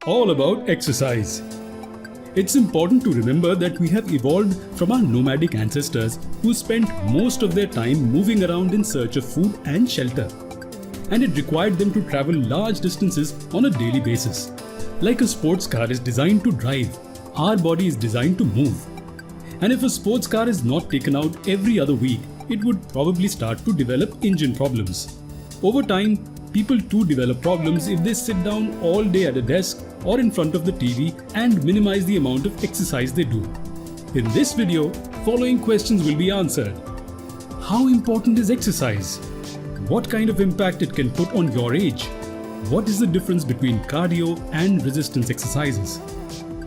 all about exercise. It's important to remember that we have evolved from our nomadic ancestors who spent most of their time moving around in search of food and shelter. And it required them to travel large distances on a daily basis. Like a sports car is designed to drive, our body is designed to move. And if a sports car is not taken out every other week, it would probably start to develop engine problems. Over time, people too develop problems if they sit down all day at a desk or in front of the TV and minimize the amount of exercise they do. In this video, following questions will be answered. How important is exercise? What kind of impact it can put on your age? What is the difference between cardio and resistance exercises?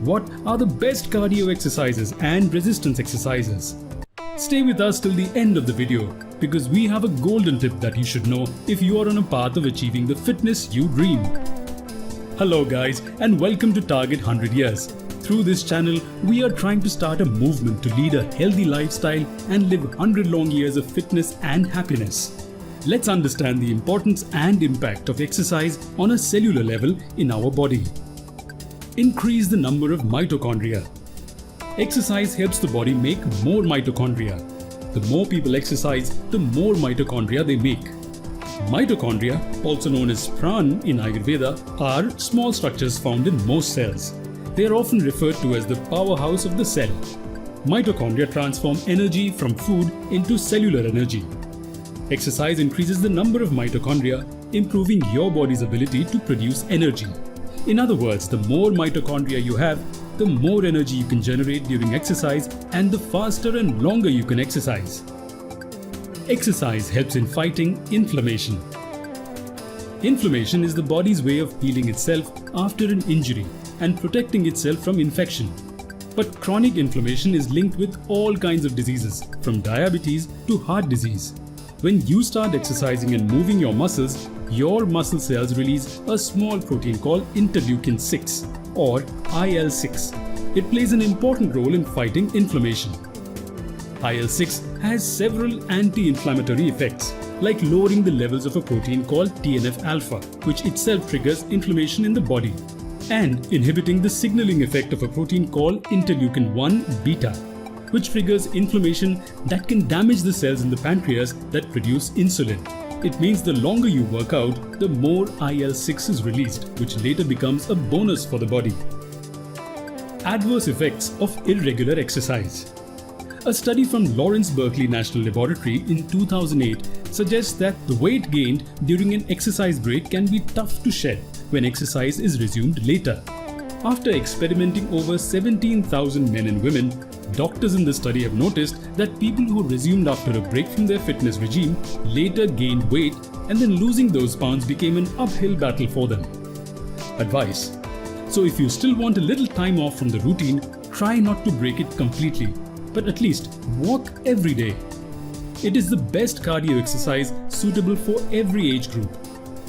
What are the best cardio exercises and resistance exercises? Stay with us till the end of the video because we have a golden tip that you should know if you are on a path of achieving the fitness you dream. Hello guys and welcome to Target 100 Years. Through this channel, we are trying to start a movement to lead a healthy lifestyle and live 100 long years of fitness and happiness. Let's understand the importance and impact of exercise on a cellular level in our body. Increase the number of mitochondria. Exercise helps the body make more mitochondria. The more people exercise, the more mitochondria they make. Mitochondria, also known as pran in Ayurveda, are small structures found in most cells. They are often referred to as the powerhouse of the cell. Mitochondria transform energy from food into cellular energy. Exercise increases the number of mitochondria, improving your body's ability to produce energy. In other words, the more mitochondria you have, the more energy you can generate during exercise and the faster and longer you can exercise. Exercise helps in fighting inflammation. Inflammation is the body's way of healing itself after an injury and protecting itself from infection. But chronic inflammation is linked with all kinds of diseases, from diabetes to heart disease. When you start exercising and moving your muscle cells release a small protein called interleukin 6 or IL-6. It plays an important role in fighting inflammation. IL-6 has several anti-inflammatory effects, like lowering the levels of a protein called TNF-alpha, which itself triggers inflammation in the body, and inhibiting the signaling effect of a protein called interleukin-1 beta, which triggers inflammation that can damage the cells in the pancreas that produce insulin. It means the longer you work out, the more IL-6 is released, which later becomes a bonus for the body. Adverse effects of irregular exercise. A study from Lawrence Berkeley National Laboratory in 2008 suggests that the weight gained during an exercise break can be tough to shed when exercise is resumed later. After experimenting over 17,000 men and women, doctors in the study have noticed that people who resumed after a break from their fitness regime later gained weight, and then losing those pounds became an uphill battle for them. Advice: so if you still want a little time off from the routine, try not to break it completely, but at least walk every day. It is the best cardio exercise suitable for every age group.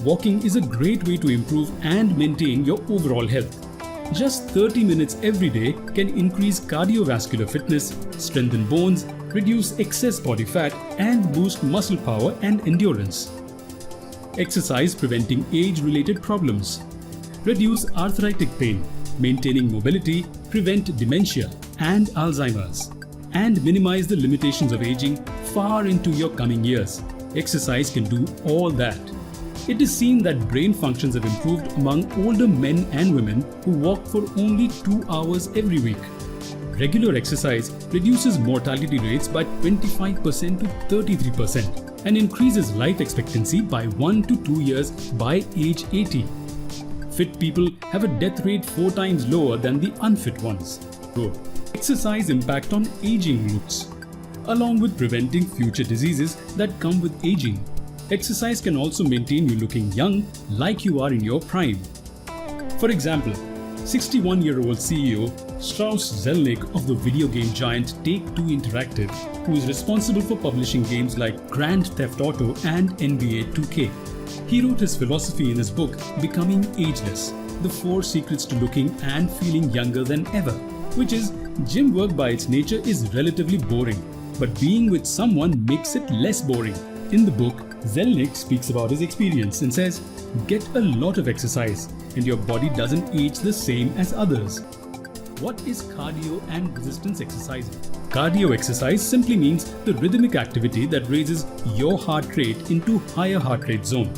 Walking is a great way to improve and maintain your overall health. Just 30 minutes every day can increase cardiovascular fitness, strengthen bones, reduce excess body fat, and boost muscle power and endurance. Exercise preventing age-related problems. Reduce arthritic pain, maintaining mobility, prevent dementia and Alzheimer's, and minimize the limitations of aging far into your coming years. Exercise can do all that. It is seen that brain functions have improved among older men and women who walk for only 2 hours every week. Regular exercise reduces mortality rates by 25% to 33% and increases life expectancy by 1 to 2 years by age 80. Fit people have a death rate 4 times lower than the unfit ones. Exercise impact on aging looks. Along with preventing future diseases that come with aging, exercise can also maintain you looking young like you are in your prime. For example, 61-year-old CEO Strauss Zelnick of the video game giant Take-Two Interactive, who is responsible for publishing games like Grand Theft Auto and NBA 2K. He wrote his philosophy in his book Becoming Ageless: The 4 Secrets to Looking and Feeling Younger Than Ever, which is gym work by its nature is relatively boring, but being with someone makes it less boring. In the book, Zelnick speaks about his experience and says, get a lot of exercise and your body doesn't age the same as others. What is cardio and resistance exercising? Cardio exercise simply means the rhythmic activity that raises your heart rate into higher heart rate zone.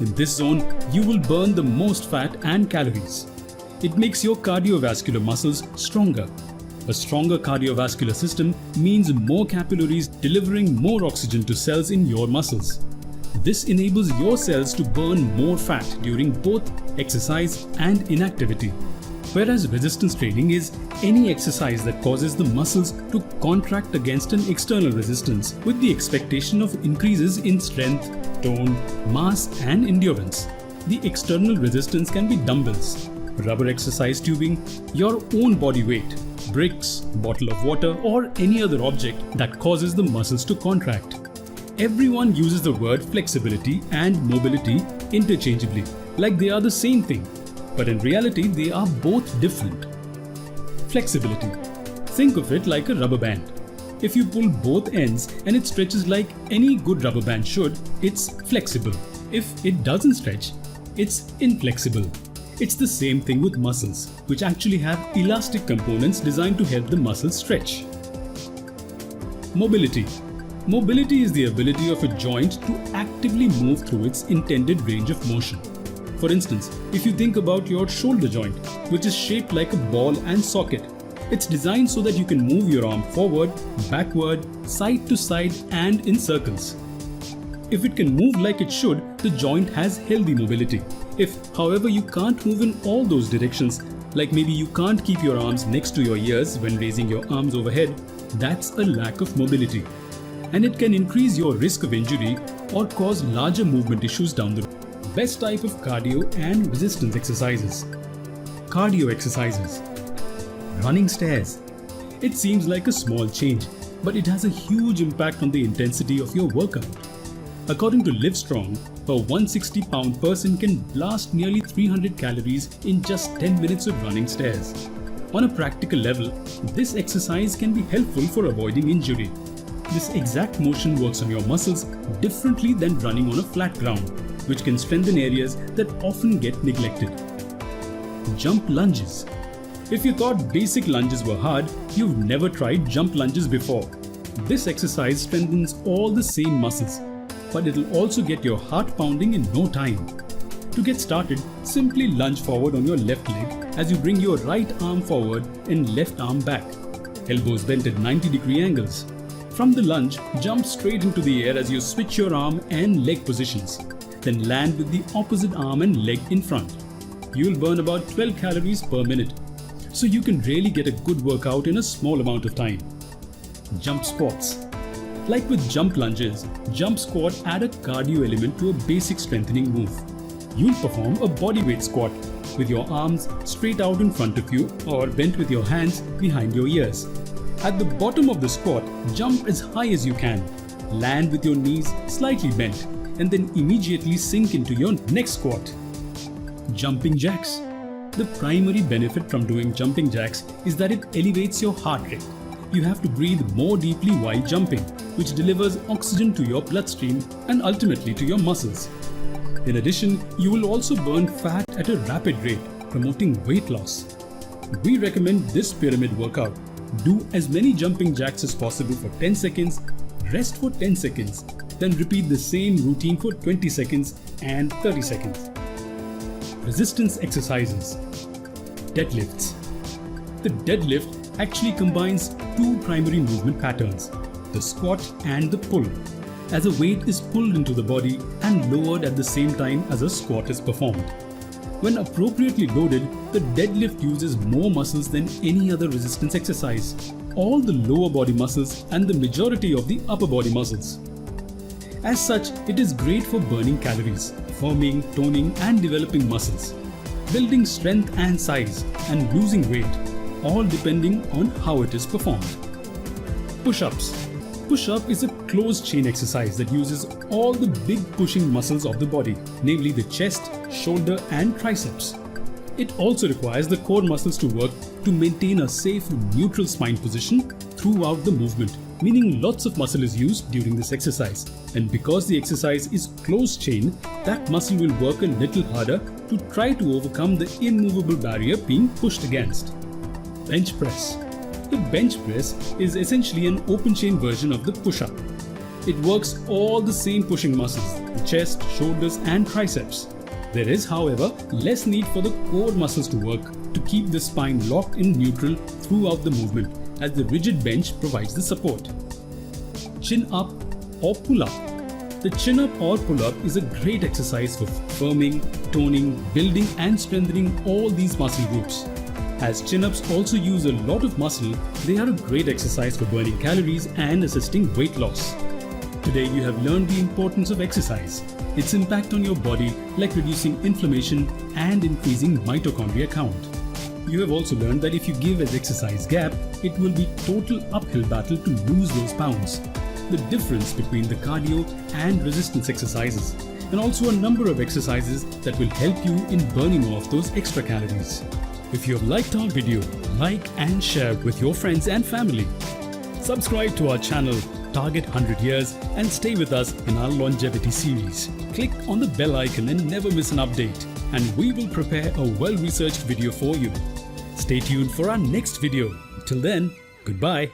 In this zone, you will burn the most fat and calories. It makes your cardiovascular muscles stronger. A stronger cardiovascular system means more capillaries delivering more oxygen to cells in your muscles. This enables your cells to burn more fat during both exercise and inactivity. Whereas resistance training is any exercise that causes the muscles to contract against an external resistance with the expectation of increases in strength, tone, mass and endurance. The external resistance can be dumbbells, rubber exercise tubing, your own body weight, bricks, bottle of water or any other object that causes the muscles to contract. Everyone uses the word flexibility and mobility interchangeably, like they are the same thing, but in reality they are both different. Flexibility. Think of it like a rubber band. If you pull both ends and it stretches like any good rubber band should, it's flexible. If it doesn't stretch, it's inflexible. It's the same thing with muscles, which actually have elastic components designed to help the muscles stretch. Mobility. Mobility is the ability of a joint to actively move through its intended range of motion. For instance, if you think about your shoulder joint, which is shaped like a ball and socket, it's designed so that you can move your arm forward, backward, side to side and in circles. If it can move like it should, the joint has healthy mobility. If, however, you can't move in all those directions, like maybe you can't keep your arms next to your ears when raising your arms overhead, that's a lack of mobility. And it can increase your risk of injury or cause larger movement issues down the road. Best type of cardio and resistance exercises. Cardio exercises. Running stairs. It seems like a small change, but it has a huge impact on the intensity of your workout. According to Livestrong, a 160-pound person can blast nearly 300 calories in just 10 minutes of running stairs. On a practical level, this exercise can be helpful for avoiding injury. This exact motion works on your muscles differently than running on a flat ground, which can strengthen areas that often get neglected. Jump lunges. If you thought basic lunges were hard, you've never tried jump lunges before. This exercise strengthens all the same muscles, but it'll also get your heart pounding in no time. To get started, simply lunge forward on your left leg as you bring your right arm forward and left arm back, elbows bent at 90-degree angles. From the lunge, jump straight into the air as you switch your arm and leg positions, then land with the opposite arm and leg in front. You'll burn about 12 calories per minute, so you can really get a good workout in a small amount of time. Jump squats. Like with jump lunges, jump squat add a cardio element to a basic strengthening move. You'll perform a bodyweight squat with your arms straight out in front of you or bent with your hands behind your ears. At the bottom of the squat, jump as high as you can. Land with your knees slightly bent and then immediately sink into your next squat. Jumping jacks. The primary benefit from doing jumping jacks is that it elevates your heart rate. You have to breathe more deeply while jumping, which delivers oxygen to your bloodstream and ultimately to your muscles. In addition, you will also burn fat at a rapid rate, promoting weight loss. We recommend this pyramid workout. Do as many jumping jacks as possible for 10 seconds, rest for 10 seconds, then repeat the same routine for 20 seconds and 30 seconds. Resistance exercises. Deadlifts. The deadlift actually combines two primary movement patterns, the squat and the pull, as a weight is pulled into the body and lowered at the same time as a squat is performed. When appropriately loaded, the deadlift uses more muscles than any other resistance exercise, all the lower body muscles and the majority of the upper body muscles. As such, it is great for burning calories, forming, toning and developing muscles, building strength and size, and losing weight, all depending on how it is performed. Push-ups. Push-up is a closed chain exercise that uses all the big pushing muscles of the body, namely the chest, shoulder and triceps. It also requires the core muscles to work to maintain a safe neutral spine position throughout the movement, meaning lots of muscle is used during this exercise. And because the exercise is closed chain, that muscle will work a little harder to try to overcome the immovable barrier being pushed against. Bench press. The bench press is essentially an open chain version of the push-up. It works all the same pushing muscles, the chest, shoulders and triceps. There is, however, less need for the core muscles to work to keep the spine locked in neutral throughout the movement, as the rigid bench provides the support. Chin up or pull up. The chin up or pull up is a great exercise for firming, toning, building and strengthening all these muscle groups. As chin ups also use a lot of muscle, they are a great exercise for burning calories and assisting weight loss. Today you have learned the importance of exercise, its impact on your body like reducing inflammation and increasing mitochondria count. You have also learned that if you give an exercise gap, it will be total uphill battle to lose those pounds. The difference between the cardio and resistance exercises, and also a number of exercises that will help you in burning off those extra calories. If you have liked our video, like and share with your friends and family. Subscribe to our channel Target 100 Years and stay with us in our longevity series. Click on the bell icon and never miss an update, and we will prepare a well-researched video for you. Stay tuned for our next video. Till then, goodbye.